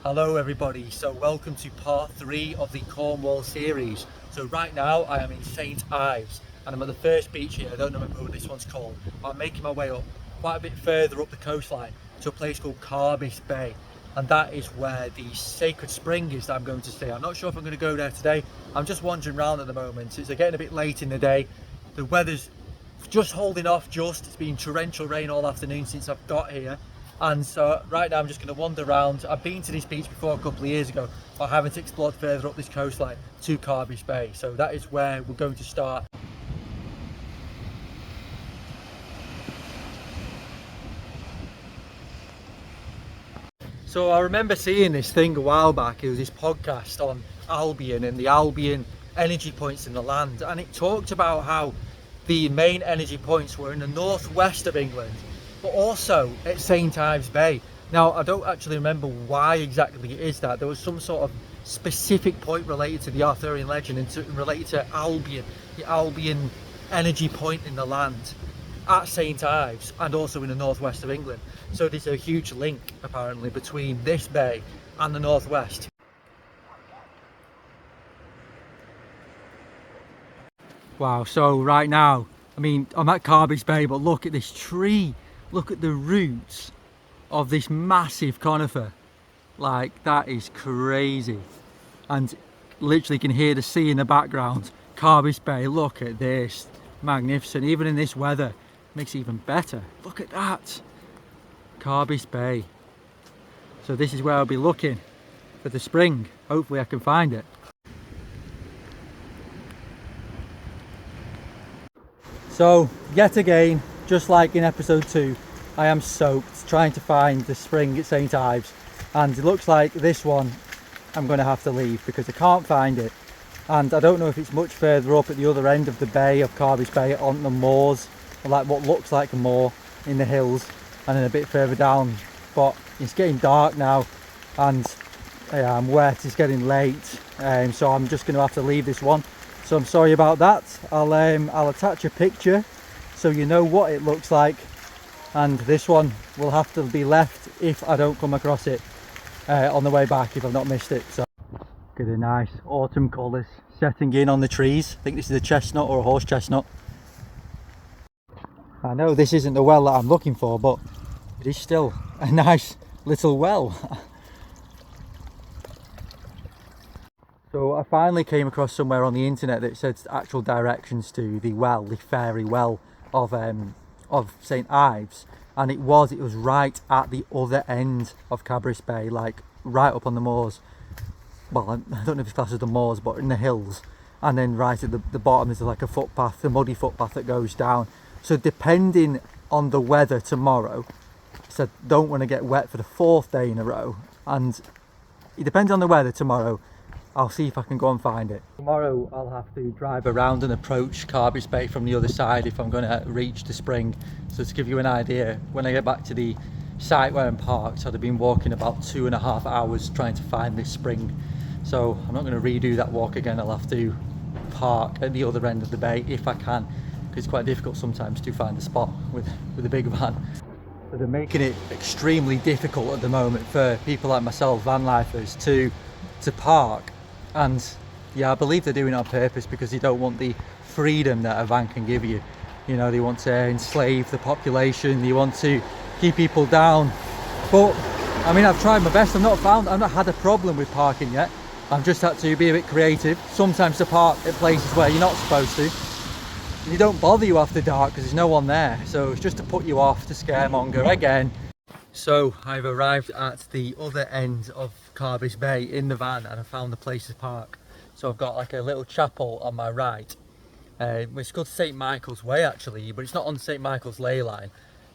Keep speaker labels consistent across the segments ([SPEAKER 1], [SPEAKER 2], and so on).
[SPEAKER 1] Hello everybody, so welcome to part 3 of the Cornwall series. So right now I am in St Ives and I'm at the first beach here. I don't remember what this one's called, but I'm making my way up quite a bit further up the coastline to a place called Carbis Bay, and that is where the sacred spring is that I'm going to see. I'm not sure if I'm going to go there today. I'm just wandering around at the moment. It's getting a bit late in the day. The weather's just holding off it's been torrential rain all afternoon since I've got here. And so right now I'm just going to wander around. I've been to this beach before a couple of years ago, but I haven't explored further up this coastline to Carbis Bay. So that is where we're going to start. So I remember seeing this thing a while back. It was this podcast on Albion and the Albion energy points in the land, and it talked about how the main energy points were in the northwest of England, but also at St Ives Bay. Now, I don't actually remember why exactly it is that. There was some sort of specific point related to the Arthurian legend and related to Albion, the Albion energy point in the land at St Ives and also in the northwest of England. So there's a huge link apparently between this bay and the northwest. Wow, so right now, I mean, I'm at Carbis Bay, but look at this tree. Look at the roots of this massive conifer. Like, that is crazy. And literally can hear the sea in the background. Carbis Bay, look at this. Magnificent. Even in this weather, makes it even better. Look at that. Carbis Bay. So this is where I'll be looking for the spring. Hopefully I can find it. So, yet again, just like in episode 2, I am soaked trying to find the spring at St Ives, and it looks like this one I'm going to have to leave because I can't find it. And I don't know if it's much further up at the other end of the bay of Carbis Bay on the moors, or like what looks like a moor in the hills, and then a bit further down. But it's getting dark now and yeah, I'm wet, it's getting late, so I'm just going to have to leave this one. So I'm sorry about that. I'll attach a picture so you know what it looks like, and this one will have to be left if I don't come across it on the way back, if I've not missed it. So look at the nice autumn colours setting in on the trees. I think this is a chestnut or a horse chestnut. I know this isn't the well that I'm looking for, but it is still a nice little well. So I finally came across somewhere on the internet that said actual directions to the well, the fairy well of St Ives, and it was right at the other end of Carbis Bay, like right up on the moors. Well, I don't know if it's classed as the moors, but in the hills, and then right at the bottom is like a footpath, the muddy footpath that goes down. So depending on the weather tomorrow, so don't want to get wet for the 4th day in a row, and it depends on the weather tomorrow. I'll see if I can go and find it. Tomorrow I'll have to drive around and approach Carbis Bay from the other side if I'm going to reach the spring. So to give you an idea, when I get back to the site where I'm parked, I'd have been walking about 2.5 hours trying to find this spring. So I'm not going to redo that walk again. I'll have to park at the other end of the bay if I can, because it's quite difficult sometimes to find a spot with a big van. So they're making it extremely difficult at the moment for people like myself, van lifers, to park. And yeah, I believe they're doing it on purpose because they don't want the freedom that a van can give you. You know, they want to enslave the population, they want to keep people down. But I mean, I've tried my best. I've not had a problem with parking yet. I've just had to be a bit creative. Sometimes to park at places where you're not supposed to. They don't bother you after dark because there's no one there. So it's just to put you off, to scaremonger again. So I've arrived at the other end of Carbis Bay in the van, and I found the place to park. So I've got like a little chapel on my right. It's called St Michael's Way actually, but it's not on St Michael's ley line.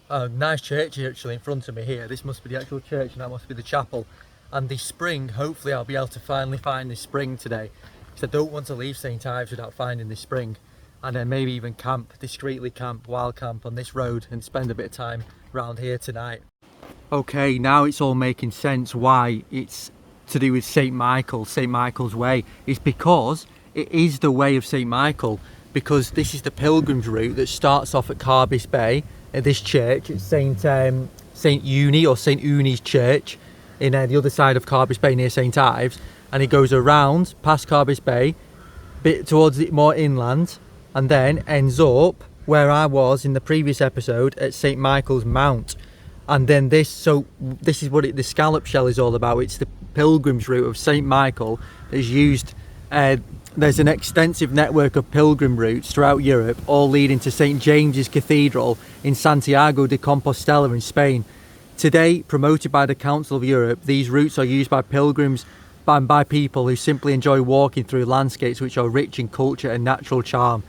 [SPEAKER 1] Nice church actually in front of me here. This must be the actual church and that must be the chapel. And the spring, hopefully I'll be able to finally find this spring today, because I don't want to leave St Ives without finding this spring. And then maybe even discreetly camp, wild camp on this road and spend a bit of time around here tonight. Okay, now it's all making sense why it's to do with St Michael's Way. It's because it is the way of St Michael, because this is the pilgrim's route that starts off at Carbis Bay at this church. It's St Uni or St Uni's church, in the other side of Carbis Bay near St Ives, and it goes around past Carbis Bay, bit towards the more inland, and then ends up where I was in the previous episode at St Michael's Mount. And then this is what the scallop shell is all about. It's the pilgrim's route of St Michael that is used. There's an extensive network of pilgrim routes throughout Europe, all leading to St James's Cathedral in Santiago de Compostela in Spain. Today, promoted by the Council of Europe, these routes are used by pilgrims and by people who simply enjoy walking through landscapes which are rich in culture and natural charm.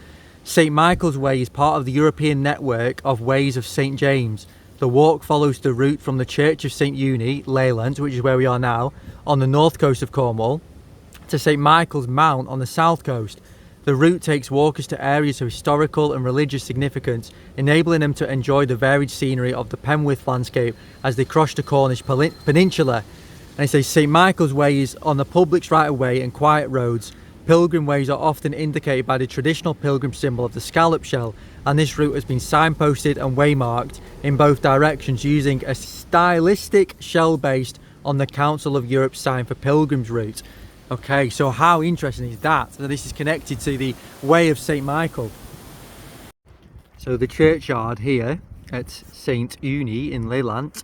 [SPEAKER 1] St Michael's Way is part of the European network of Ways of St James. The walk follows the route from the Church of St Uni, Leyland, which is where we are now, on the north coast of Cornwall, to St Michael's Mount on the south coast. The route takes walkers to areas of historical and religious significance, enabling them to enjoy the varied scenery of the Penwith landscape as they cross the Cornish Peninsula. And it says St Michael's Way is on the public's right-of-way and quiet roads. Pilgrim ways are often indicated by the traditional pilgrim symbol of the scallop shell, and this route has been signposted and waymarked in both directions using a stylistic shell based on the Council of Europe sign for pilgrims route. Okay, so how interesting is that? So this is connected to the Way of St Michael. So the churchyard here at St Uni in Leyland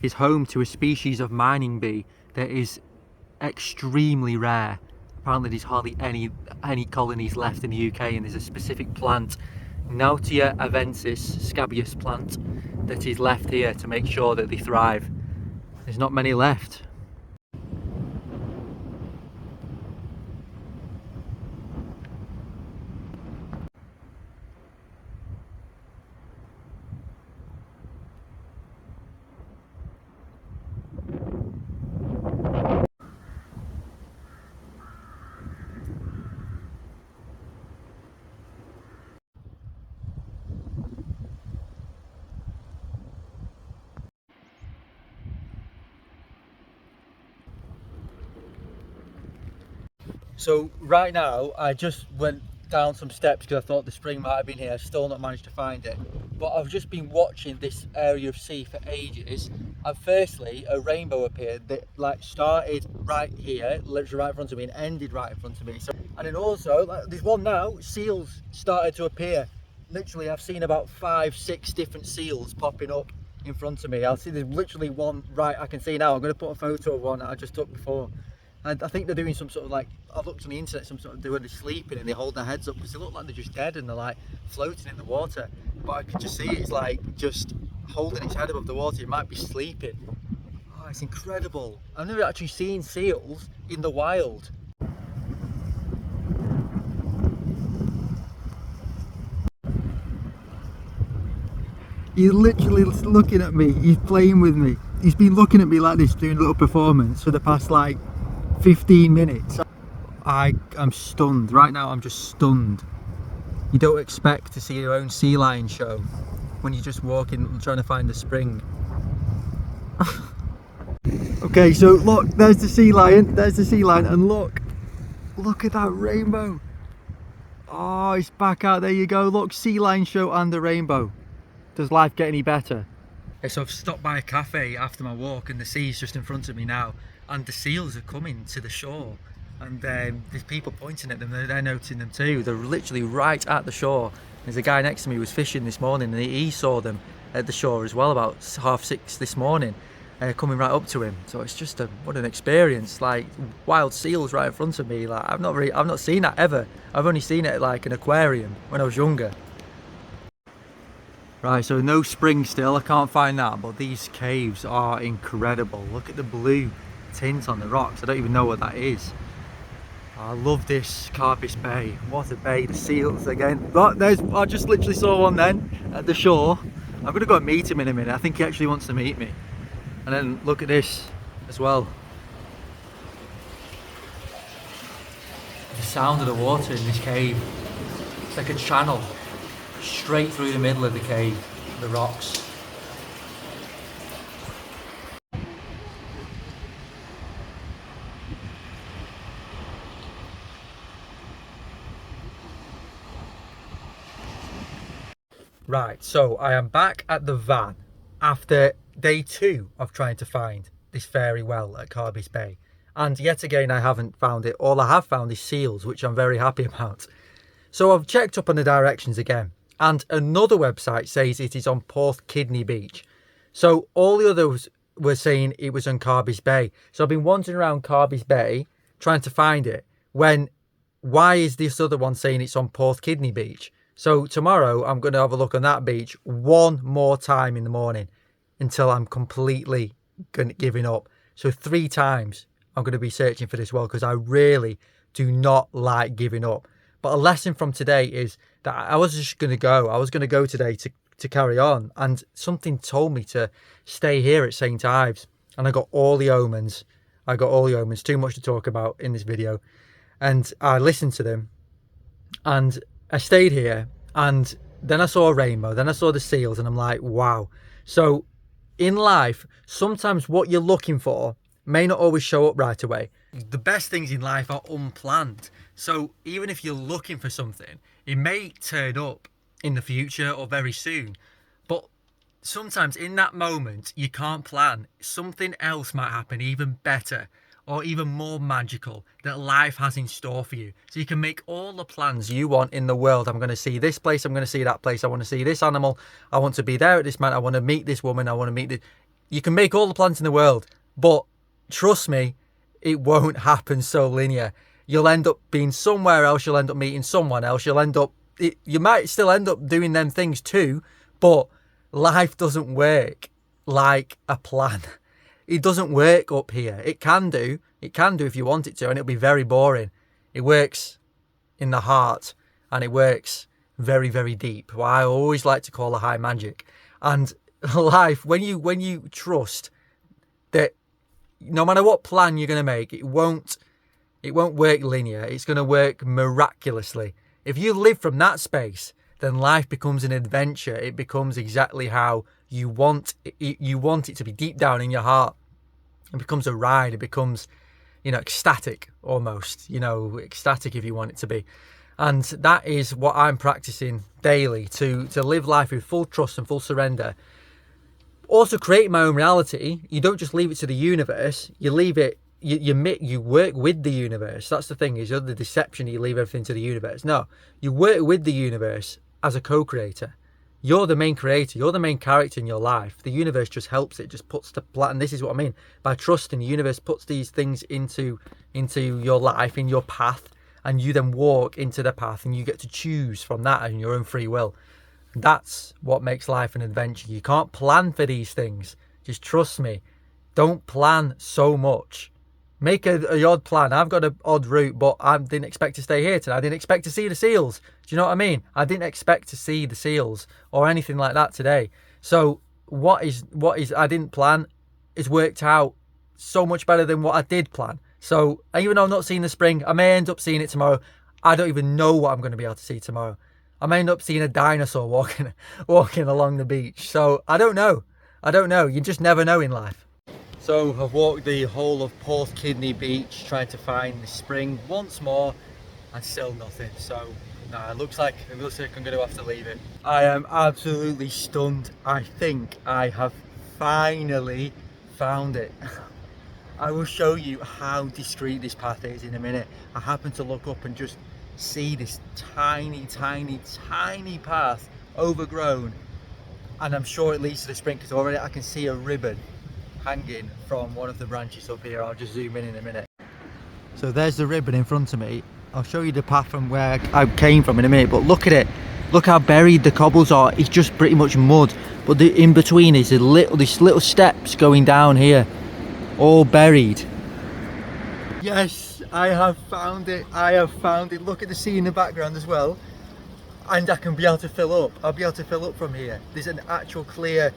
[SPEAKER 1] is home to a species of mining bee that is extremely rare. Apparently there's hardly any colonies left in the UK, and there's a specific plant, Nautia avensis scabious plant, that is left here to make sure that they thrive. There's not many left. So right now I just went down some steps because I thought the spring might have been here. I've still not managed to find it, but I've just been watching this area of sea for ages, and firstly a rainbow appeared that like started right here, literally right in front of me, and ended right in front of me. So, and then also like, there's one now, seals started to appear. Literally I've seen about 5-6 different seals popping up in front of me. I'll see there's literally one right I can see now. I'm going to put a photo of one that I just took before. And I think they're doing some sort of like, I've looked on the internet, some sort of, they're sleeping and they hold their heads up because they look like they're just dead and they're like floating in the water. But I can just see it's like just holding its head above the water. It might be sleeping. Oh, it's incredible. I've never actually seen seals in the wild. He's literally looking at me. He's playing with me. He's been looking at me like this, doing a little performance for the past like 15 minutes. I am stunned. Right now I'm just stunned. You don't expect to see your own sea lion show when you're just walking trying to find the spring. Okay, so look, there's the sea lion, and look at that rainbow. Oh, it's back out. There you go. Look, sea lion show and the rainbow. Does life get any better? Okay, so I've stopped by a cafe after my walk and the sea's just in front of me now, and the seals are coming to the shore, and there's people pointing at them. They're noticing them too. They're literally right at the shore. There's a guy next to me who was fishing this morning, and he saw them at the shore as well about 6:30 this morning, coming right up to him. So it's just what an experience, like wild seals right in front of me. Like I've not seen that ever. I've only seen it at like an aquarium when I was younger. Right, so no spring still, I can't find that, but these caves are incredible. Look at the blue tint on the rocks. I don't even know what that is. I love this Carbis Bay. What a bay. The seals again. But I just literally saw one then at the shore. I'm going to go and meet him in a minute. I think he actually wants to meet me. And then look at this as well. The sound of the water in this cave. It's like a channel straight through the middle of the cave, the rocks. Right, so I am back at the van after day 2 of trying to find this fairy well at Carby's Bay. And yet again, I haven't found it. All I have found is seals, which I'm very happy about. So I've checked up on the directions again. And another website says it is on Porthkidney Beach. So all the others were saying it was on Carby's Bay. So I've been wandering around Carby's Bay trying to find it. Why is this other one saying it's on Porthkidney Beach? So tomorrow I'm going to have a look on that beach one more time in the morning until I'm completely giving up. So 3 times I'm going to be searching for this well, because I really do not like giving up. But a lesson from today is that I was just going to go. I was going to go today to carry on. And something told me to stay here at St. Ives. And I got all the omens. Too much to talk about in this video. And I listened to them. And I stayed here. And then I saw a rainbow. Then I saw the seals. And I'm like, wow. So in life, sometimes what you're looking for may not always show up right away. The best things in life are unplanned. So even if you're looking for something, it may turn up in the future or very soon. But sometimes in that moment, you can't plan. Something else might happen even better or even more magical that life has in store for you. So you can make all the plans you want in the world. I'm going to see this place. I'm going to see that place. I want to see this animal. I want to be there at this man. I want to meet this woman. I want to meet this. You can make all the plans in the world, but trust me, it won't happen so linear. You'll end up being somewhere else. You'll end up meeting someone else. You might still end up doing them things too, but life doesn't work like a plan. It doesn't work up here. It can do if you want it to, and it'll be very boring. It works in the heart, and it works very, very deep. What I always like to call a high magic. And life, when you trust that no matter what plan you're going to make, it won't work linear. It's going to work miraculously. If you live from that space, then life becomes an adventure. It becomes exactly how you want it to be, deep down in your heart. It becomes a ride. It becomes, ecstatic almost, ecstatic if you want it to be. And that is what I'm practicing daily, to live life with full trust and full surrender. Also create my own reality. You don't just leave it to the universe. You leave it, you work with the universe. That's the thing, is the deception, you leave everything to the universe. No, you work with the universe as a co-creator. You're the main creator. You're the main character in your life. The universe just helps it, just puts the plan. And this is what I mean. By trusting, the universe puts these things into your life, in your path, and you then walk into the path, and you get to choose from that and your own free will. That's what makes life an adventure. You can't plan for these things. Just trust me. Don't plan so much. Make a odd plan. I've got an odd route, but I didn't expect to stay here today. I didn't expect to see the seals. Do you know what I mean? I didn't expect to see the seals or anything like that today. So what is I didn't plan is worked out so much better than what I did plan. So even though I'm not seeing the spring, I may end up seeing it tomorrow. I don't even know what I'm going to be able to see tomorrow. I may end up seeing a dinosaur walking along the beach. So I don't know. You just never know in life. So I've walked the whole of Porthkidney Beach trying to find the spring once more, and still nothing. So it looks like I'm going to have to leave it. I am absolutely stunned. I think I have finally found it. I will show you how discreet this path is in a minute. I happened to look up and just see this tiny path, overgrown, and I'm sure it leads to the spring, because already I can see a ribbon hanging from one of the branches up here. I'll just zoom in a minute. So there's the ribbon in front of me. I'll show you the path from where I came from in a minute, but look at it. Look how buried the cobbles are. It's just pretty much mud, but in between is these little steps going down here, all buried. Yes, I have found it. Look at the sea in the background as well, and I can be able to fill up. I'll be able to fill up from here. There's an actual clear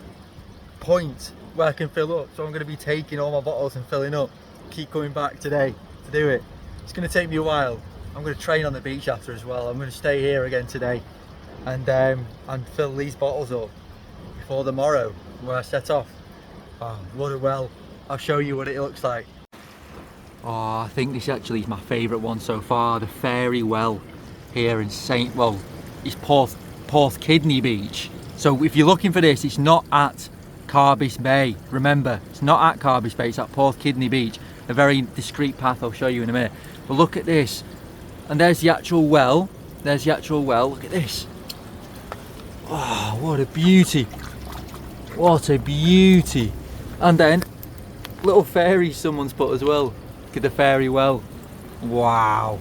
[SPEAKER 1] point where I can fill up, so I'm going to be taking all my bottles and filling up. Keep coming back today to do it. It's going to take me a while. I'm going to train on the beach after as well. I'm going to stay here again today and fill these bottles up before tomorrow when I set off. Oh, what a well. I'll show you what it looks like. Oh, I think this actually is my favourite one so far. The fairy well here in it's Porthkidney Beach. So if you're looking for this, it's not at Carbis Bay. Remember, it's not at Carbis Bay, it's at Porth Kidney Beach. A very discreet path I'll show you in a minute. But look at this. And there's the actual well. There's the actual well. Look at this. Oh, what a beauty. What a beauty. And then, little fairies someone's put as well. Look at the fairy well. Wow.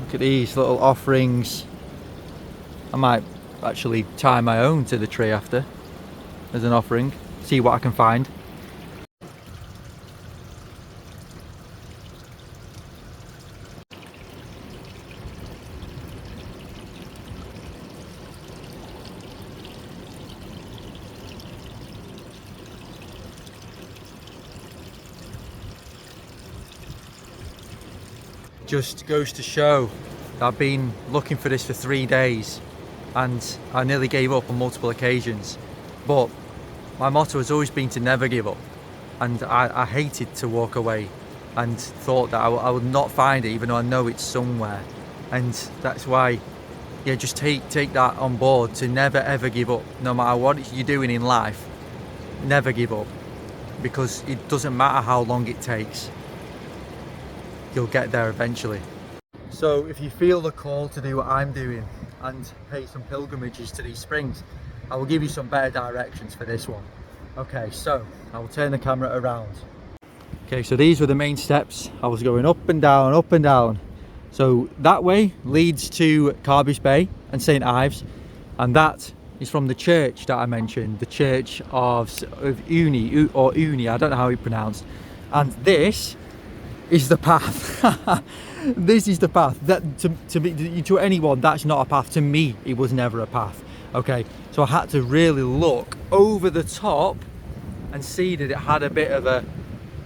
[SPEAKER 1] Look at these little offerings. I might actually tie my own to the tree after as an offering. See what I can find. Just goes to show that I've been looking for this for 3 days and I nearly gave up on multiple occasions, but my motto has always been to never give up, and I hated to walk away and thought that I would not find it even though I know it's somewhere. And that's why, yeah, just take that on board, to never ever give up. No matter what you're doing in life, never give up, because it doesn't matter how long it takes, you'll get there eventually. So if you feel the call to do what I'm doing and pay some pilgrimages to these springs, I will give you some better directions for this one. Okay, so I will turn the camera around. Okay, so these were the main steps. I was going up and down, up and down. So that way leads to Carbis Bay and St. Ives, and that is from the church that I mentioned, the church of Uni, or Uni, I don't know how it's pronounced. And this is the path. This is the path. That to anyone, that's not a path. To me, it was never a path. Okay, so I had to really look over the top and see that it had a bit of a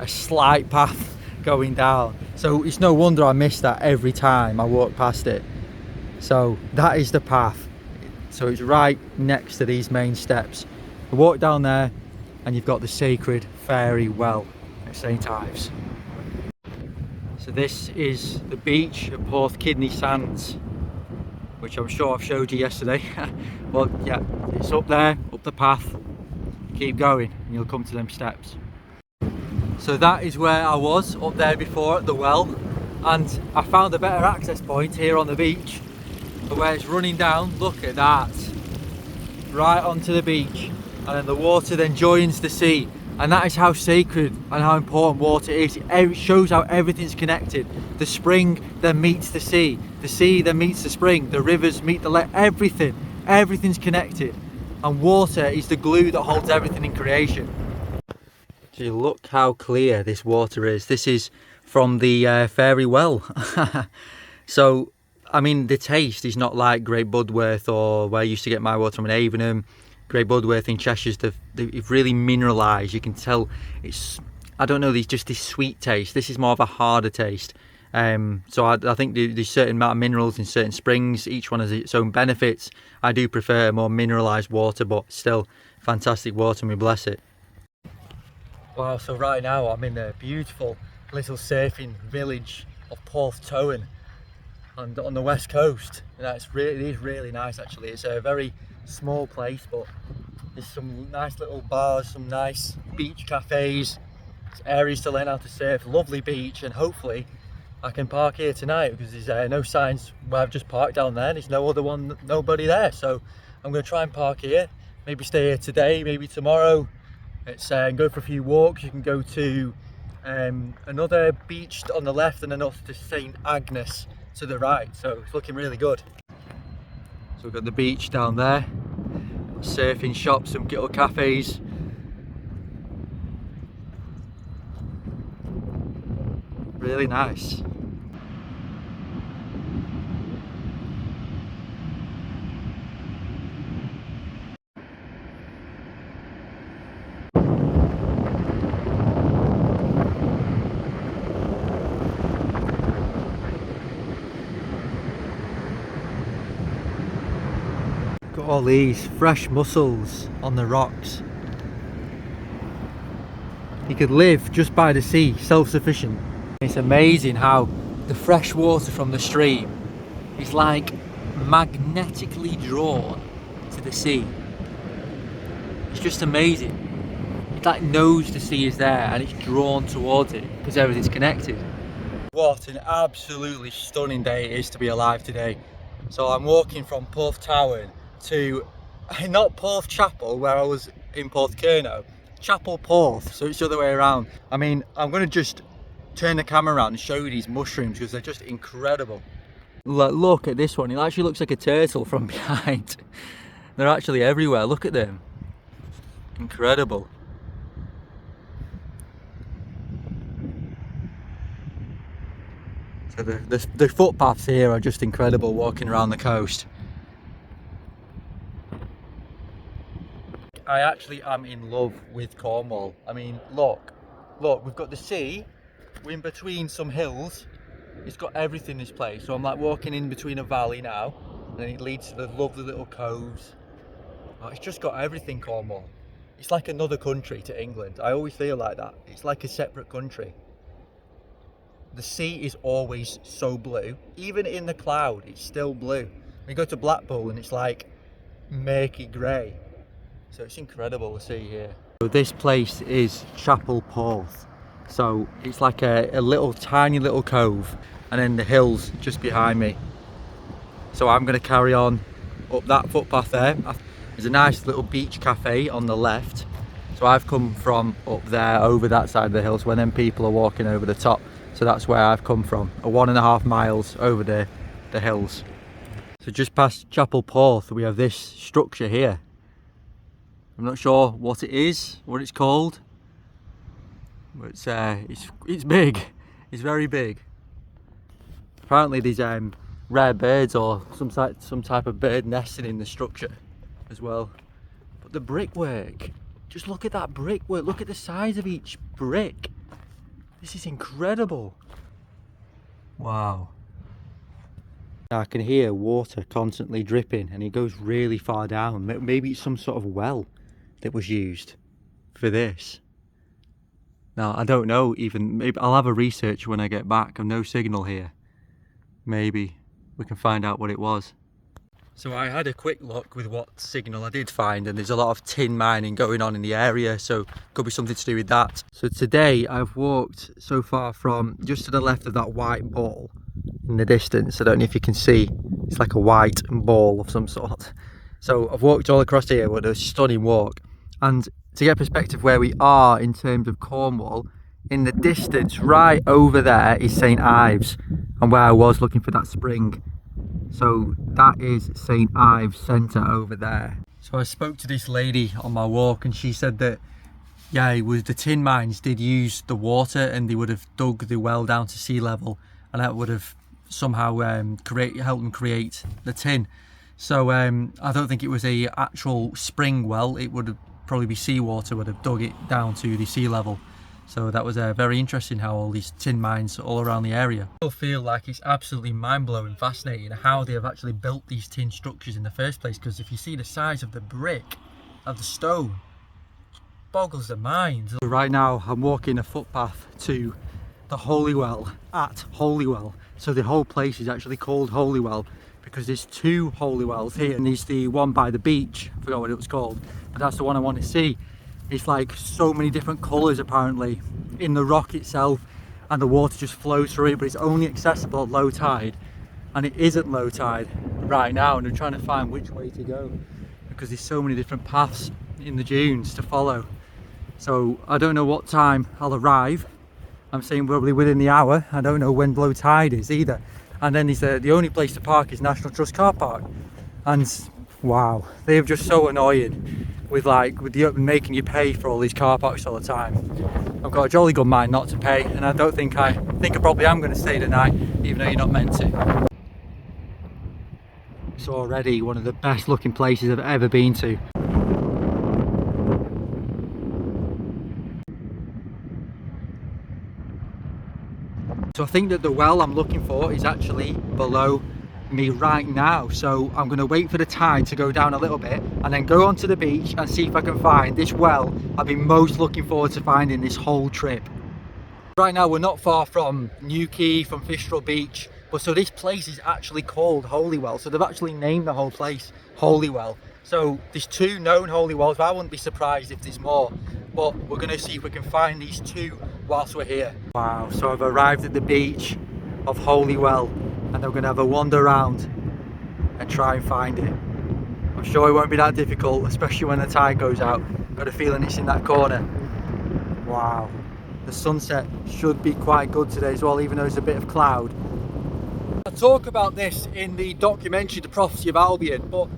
[SPEAKER 1] slight path going down. So it's no wonder I missed that every time I walked past it. So that is the path. So it's right next to these main steps. You walk down there and you've got the sacred fairy well at St. Ives. So this is the beach at Porth Kidney Sands, which I'm sure I've showed you yesterday. But yeah, it's up there, up the path. Keep going and you'll come to them steps. So that is where I was, up there before at the well, and I found a better access point here on the beach, where it's running down. Look at that, right onto the beach, and then the water then joins the sea. And that is how sacred and how important water is. It shows how everything's connected. The spring then meets the sea then meets the spring, the rivers meet the lake, everything's connected. And water is the glue that holds everything in creation. So look how clear this water is. This is from the fairy well. So, I mean, the taste is not like Great Budworth, or where I used to get my water from in Avenham. Great Budworth in Cheshire's, they've really mineralised. You can tell it's, I don't know, there's just this sweet taste. This is more of a harder taste. So I think there's certain amount of minerals in certain springs. Each one has its own benefits. I do prefer more mineralised water, but still fantastic water, and we bless it. Wow, so right now I'm in the beautiful little surfing village of Porth Towan, and on the west coast. And it is really nice actually. It's a very small place, but there's some nice little bars, some nice beach cafes, areas to learn how to surf, lovely beach, and hopefully I can park here tonight, because there's no signs where I've just parked down there. There's nobody there, so I'm going to try and park here, maybe stay here today, maybe tomorrow. It's go for a few walks. You can go to another beach on the left and then off to St. Agnes to the right, so it's looking really good. So we've got the beach down there, surfing shops, some little cafes. Really nice. Got all these fresh mussels on the rocks. You could live just by the sea, self-sufficient. It's amazing how the fresh water from the stream is like magnetically drawn to the sea. It's just amazing. It like knows the sea is there and it's drawn towards it because everything's connected. What an absolutely stunning day it is to be alive today. So I'm walking from Porthtowan to, not Porth Chapel where I was in Porthcurno, Chapel Porth, so it's the other way around. I mean, I'm going to just turn the camera around and show you these mushrooms because they're just incredible. Look at this one, it actually looks like a turtle from behind. They're actually everywhere, look at them. Incredible. So the footpaths here are just incredible walking around the coast. I actually am in love with Cornwall. I mean, look, we've got the sea, we're in between some hills. It's got everything, this place. So I'm like walking in between a valley now, and then it leads to the lovely little coves. Oh, it's just got everything, Cornwall. It's like another country to England. I always feel like that. It's like a separate country. The sea is always so blue. Even in the cloud, it's still blue. We go to Blackpool and it's like murky grey. So it's incredible to see here. So this place is Chapel Porth. So it's like a little tiny little cove, and then the hills just behind me. So I'm going to carry on up that footpath there. There's a nice little beach cafe on the left. So I've come from up there over that side of the hills when then people are walking over the top. So that's where I've come from, 1.5 miles over the hills. So just past Chapel Porth we have this structure here. I'm not sure what it is, what it's called. But it's big, it's very big. Apparently there's rare birds or some type of bird nesting in the structure as well. But the brickwork, just look at that brickwork, look at the size of each brick. This is incredible. Wow. I can hear water constantly dripping and it goes really far down. Maybe it's some sort of well that was used for this. Now, I don't know even, maybe I'll have a research when I get back. I've no signal here. Maybe we can find out what it was. So I had a quick look with what signal I did find, and there's a lot of tin mining going on in the area, so could be something to do with that. So today I've walked so far from just to the left of that white ball in the distance. I don't know if you can see, it's like a white ball of some sort. So I've walked all across here with a stunning walk, and to get perspective where we are in terms of Cornwall, in the distance right over there is St Ives, and where I was looking for that spring. So that is St Ives Centre over there. So I spoke to this lady on my walk and she said that, yeah, it was the tin mines did use the water and they would have dug the well down to sea level, and that would have somehow helped them create the tin. So I don't think it was a actual spring well, it would have probably be seawater would have dug it down to the sea level. So that was very interesting how all these tin mines all around the area. I feel like it's absolutely mind-blowing, fascinating how they have actually built these tin structures in the first place, because if you see the size of the brick, of the stone, boggles the mind. So right now I'm walking a footpath to the Holywell at Holywell. So the whole place is actually called Holywell because there's two Holywells here, and there's the one by the beach, I forgot what it was called, but that's the one I want to see. It's like so many different colours apparently in the rock itself, and the water just flows through it, but it's only accessible at low tide, and it isn't low tide right now, and I'm trying to find which way to go because there's so many different paths in the dunes to follow. So I don't know what time I'll arrive. I'm saying probably within the hour. I don't know when low tide is either. And then the only place to park is National Trust car park, and wow, they're just so annoying with making you pay for all these car parks all the time. I've got a jolly good mind not to pay, and I think I probably am going to stay tonight, even though you're not meant to. It's already one of the best looking places I've ever been to. So I think that the well I'm looking for is actually below me right now, so I'm going to wait for the tide to go down a little bit and then go onto the beach and see if I can find this well I've been most looking forward to finding this whole trip. Right now we're not far from Newquey, from Fistral Beach, but so this place is actually called Holywell, so they've actually named the whole place Holywell, So there's 2 known holy wells, but I wouldn't be surprised if there's more. But we're going to see if we can find these 2 whilst we're here. Wow, so I've arrived at the beach of Holywell, and I'm going to have a wander around and try and find it. I'm sure it won't be that difficult, especially when the tide goes out. Got a feeling it's in that corner. Wow, the sunset should be quite good today as well, even though there's a bit of cloud. I talk about this in the documentary The Prophecy of Albion, but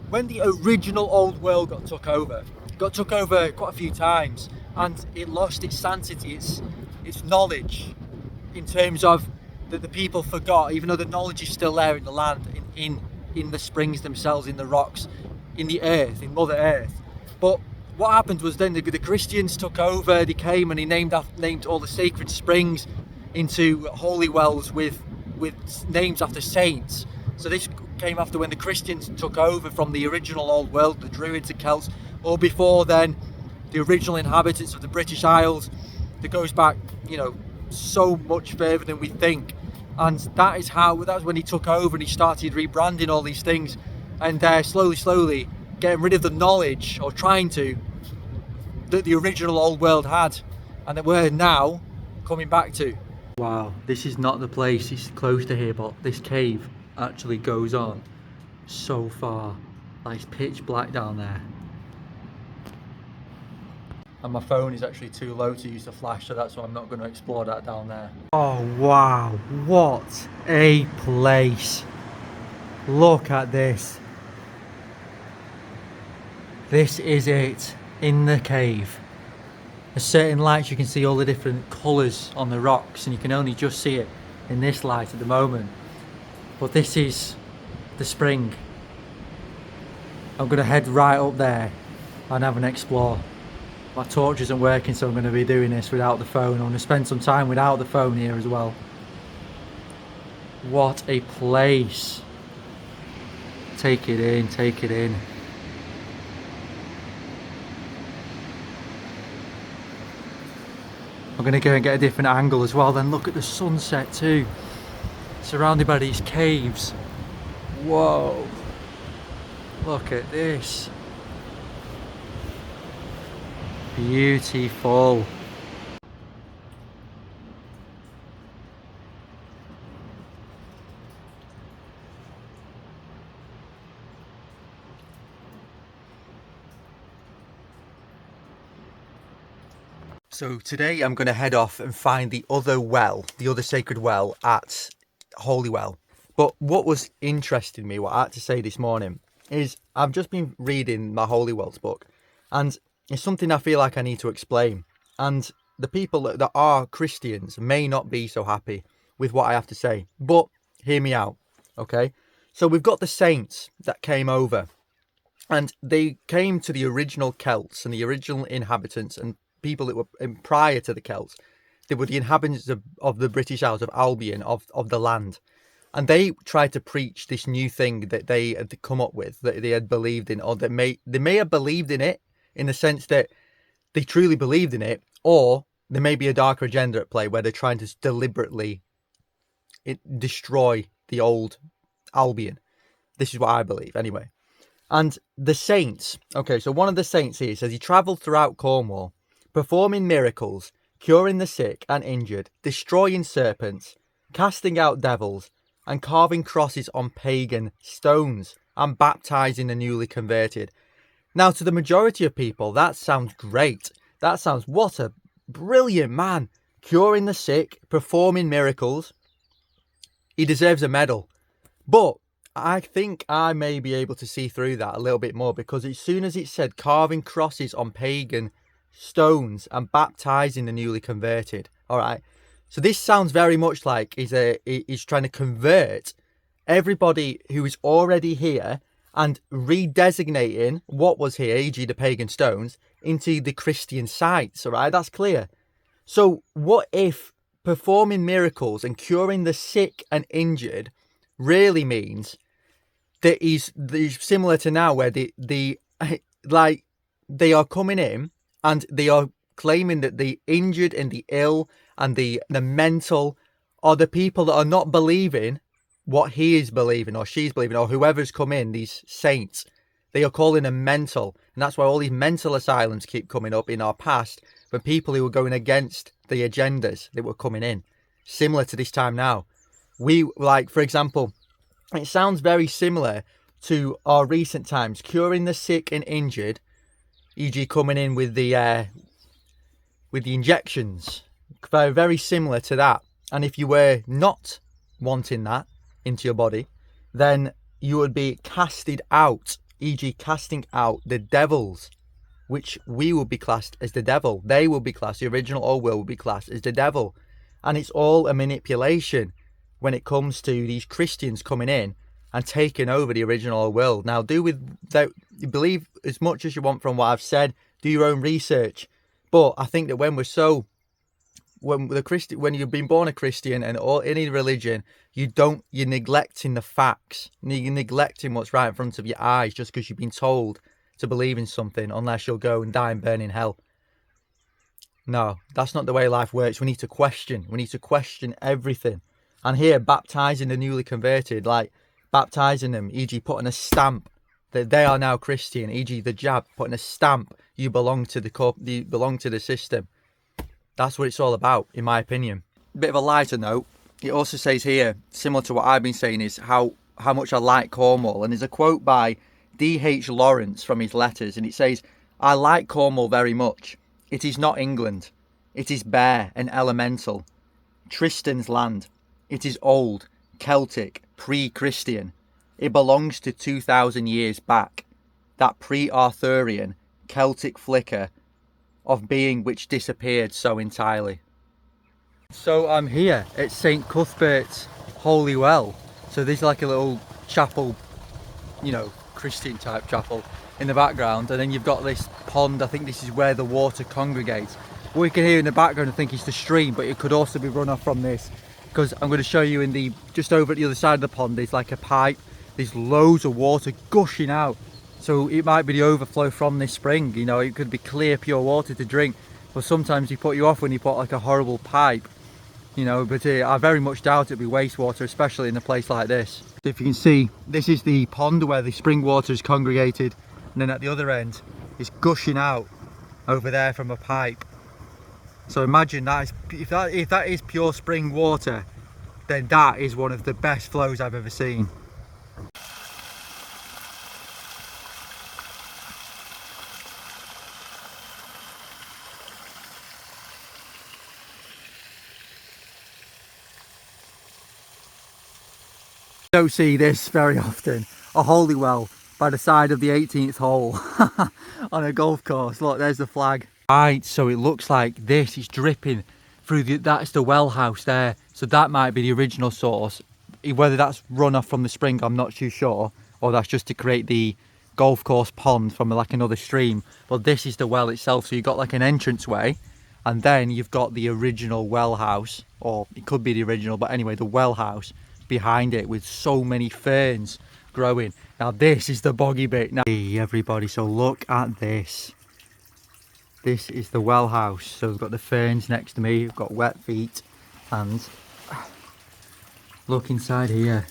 [SPEAKER 1] when the original old world got took over quite a few times, and it lost its sanctity, its knowledge, in terms of that the people forgot, even though the knowledge is still there in the land, in the springs themselves, in the rocks, in the earth, in Mother Earth. But what happened was then the Christians took over. They came and they named all the sacred springs into holy wells with names after saints. So this came after when the Christians took over from the original old world, the Druids, the Celts, or before then, the original inhabitants of the British Isles. That goes back, you know, so much further than we think. And that's when he took over and he started rebranding all these things, and slowly getting rid of the knowledge, or trying to, that the original old world had, and that we're now coming back to. Wow, this is not the place, it's close to here, but this cave actually goes on so far. Like, it's pitch black down there. And my phone is actually too low to use the flash, so that's why I'm not going to explore that down there. Oh wow, what a place. Look at this. This is it, in the cave. There's certain lights you can see all the different colours on the rocks, and you can only just see it in this light at the moment. But this is the spring. I'm going to head right up there and have an explore. My torch isn't working, so I'm going to be doing this without the phone. I'm going to spend some time without the phone here as well. What a place. Take it in, take it in. I'm going to go and get a different angle as well, then look at the sunset too. Surrounded by these caves. Whoa. Look at this. Beautiful. So today I'm going to head off and find the other well, the other sacred well at Holywell. But what was interesting me, what I had to say this morning, is I've just been reading my Holywell's book, and it's something I feel like I need to explain. And the people that are Christians may not be so happy with what I have to say, but hear me out, okay? So we've got the saints that came over, and they came to the original Celts and the original inhabitants and people that were prior to the Celts. They were the inhabitants of the British Isles of Albion, of the land. And they tried to preach this new thing that they had come up with, that they had believed in, or they may have believed in it in the sense that they truly believed in it, or there may be a darker agenda at play where they're trying to deliberately destroy the old Albion. This is what I believe, anyway. And the saints, okay, so one of the saints here says he travelled throughout Cornwall, performing miracles, curing the sick and injured, destroying serpents, casting out devils, and carving crosses on pagan stones, and baptizing the newly converted. Now, to the majority of people, that sounds great. That sounds, what a brilliant man. Curing the sick, performing miracles. He deserves a medal. But I think I may be able to see through that a little bit more, because as soon as it said carving crosses on pagan stones and baptizing the newly converted, all right, so this sounds very much like he's trying to convert everybody who is already here and redesignating what was here, e.g. the pagan stones, into the Christian sites, all right? That's clear. So what if performing miracles and curing the sick and injured really means that he's similar to now, where they are coming in and they are claiming that the injured and the ill and the mental are the people that are not believing what he is believing, or she's believing, or whoever's come in, these saints, They are calling them mental, and that's why all these mental asylums keep coming up in our past, for people who were going against the agendas that were coming in. Similar to this time now. We, like, for example, it sounds very similar to our recent times, curing the sick and injured, e.g. coming in with the injections. Very, very similar to that. And if you were not wanting that into your body, then you would be casted out, e.g. casting out the devils, which we will be classed as the devil. They will be classed, the original old world will be classed as the devil. And it's all a manipulation when it comes to these Christians coming in and taking over the original old world. Now, do with that, you believe as much as you want from what I've said, do your own research. But I think that when you've been born a Christian and all any religion, you're neglecting the facts. You're neglecting what's right in front of your eyes just because you've been told to believe in something, unless you'll go and die and burn in hell. No, that's not the way life works. We need to question. We need to question everything. And here, baptizing the newly converted, like baptizing them, e.g. putting a stamp that they are now Christian, e.g. the jab, putting a stamp, you belong to the system. That's what it's all about, in my opinion. Bit of a lighter note, it also says here, similar to what I've been saying, is how much I like Cornwall. And there's a quote by D.H. Lawrence from his letters, and it says, "I like Cornwall very much. It is not England. It is bare and elemental. Tristan's land. It is old, Celtic, pre-Christian. It belongs to 2,000 years back. That pre-Arthurian, Celtic flicker of being which disappeared so entirely." So I'm here at St. Cuthbert's Holywell. So there's like a little chapel, you know, Christian type chapel in the background, and then you've got this pond. I think this is where the water congregates. What you can hear in the background, I think, is the stream, but it could also be run off from this, because I'm going to show you just over at the other side of the pond, there's like a pipe. There's loads of water gushing out, so it might be the overflow from this spring. You know, it could be clear, pure water to drink, but sometimes you put you off when you put like a horrible pipe, you know. But I very much doubt it'd be wastewater, especially in a place like this. If you can see, this is the pond where the spring water is congregated, and then at the other end it's gushing out over there from a pipe. So imagine that, if that is pure spring water, then that is one of the best flows I've ever seen. Don't see this very often, a holy well by the side of the 18th hole on a golf course. Look, there's the flag. Right, so it looks like this is dripping through that's the well house there, so that might be the original source. Whether that's runoff from the spring, I'm not too sure, or that's just to create the golf course pond from like another stream. But this is the well itself, so you've got like an entrance way, and then you've got the original well house, or it could be the original, but anyway, the well house behind it with so many ferns growing. Now this is the boggy bit. Now, hey everybody, so look at this. This is the well house. So we've got the ferns next to me, we've got wet feet, and look inside here.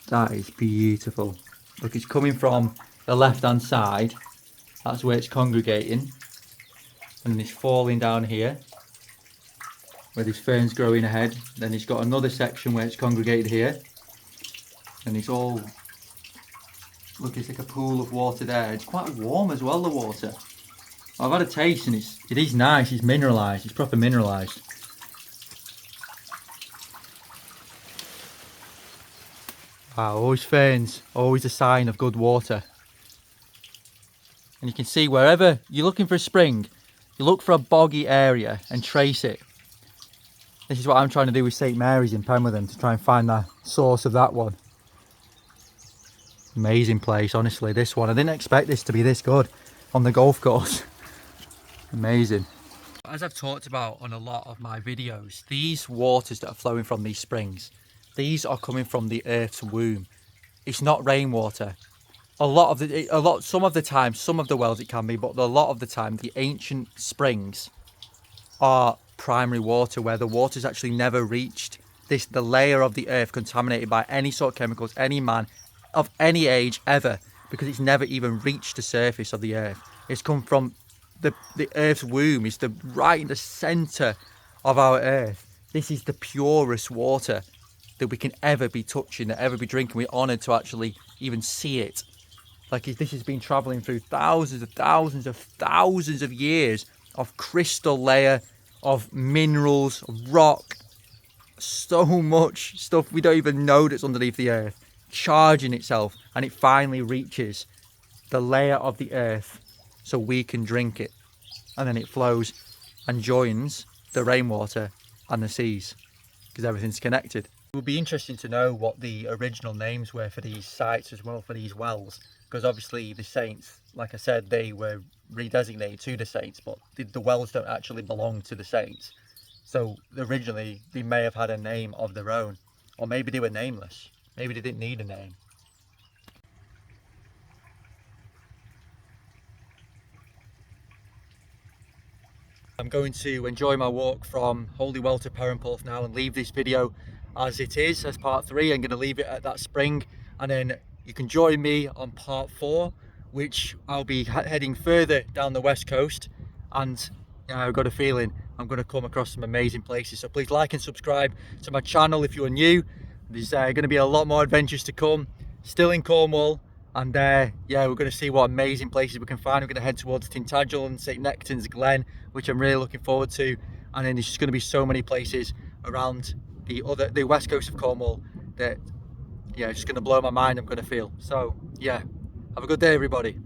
[SPEAKER 1] That is beautiful. Look, it's coming from the left hand side, that's where it's congregating, and it's falling down here where these ferns growing ahead. Then it's got another section where it's congregated here, and it's all, look, it's like a pool of water there. It's quite warm as well, the water. I've had a taste, and it is nice. It's mineralised, it's proper mineralised. Wow, always ferns, always a sign of good water. And you can see wherever you're looking for a spring, you look for a boggy area and trace it. This is what I'm trying to do with St Mary's in Pemberton, to try and find the source of that one. Amazing place, honestly, this one. I didn't expect this to be this good on the golf course. Amazing. As I've talked about on a lot of my videos, these waters that are flowing from these springs, these are coming from the earth's womb. It's not rainwater. Some of the time, some of the wells it can be, but a lot of the time, the ancient springs are primary water, where the water's actually never reached the layer of the earth contaminated by any sort of chemicals, any man, of any age ever, because it's never even reached the surface of the earth. It's come from the earth's womb. It's right in the center of our earth. This is the purest water that we can ever be touching, that ever be drinking. We're honored to actually even see it. Like, this has been traveling through thousands of years of crystal layer, of minerals, of rock, so much stuff we don't even know that's underneath the earth, charging itself, and it finally reaches the layer of the earth so we can drink it. And then it flows and joins the rainwater and the seas, because everything's connected. It would be interesting to know what the original names were for these sites as well, for these wells, because obviously the saints, like I said, they were redesignated to the saints, but the wells don't actually belong to the saints. So originally they may have had a name of their own, or maybe they were nameless. Maybe they didn't need a name. I'm going to enjoy my walk from Holywell to Perranporth now and leave this video as it is, as part 3. I'm going to leave it at that spring, and then you can join me on part 4, which I'll be heading further down the west coast, and I've got a feeling I'm going to come across some amazing places. So please like and subscribe to my channel if you're new. There's going to be a lot more adventures to come, still in Cornwall. And yeah, we're going to see what amazing places we can find. We're going to head towards Tintagel and St Nectan's Glen, which I'm really looking forward to. And then there's just going to be so many places around the west coast of Cornwall that, yeah, it's just going to blow my mind. I'm going to feel. So yeah, have a good day, everybody.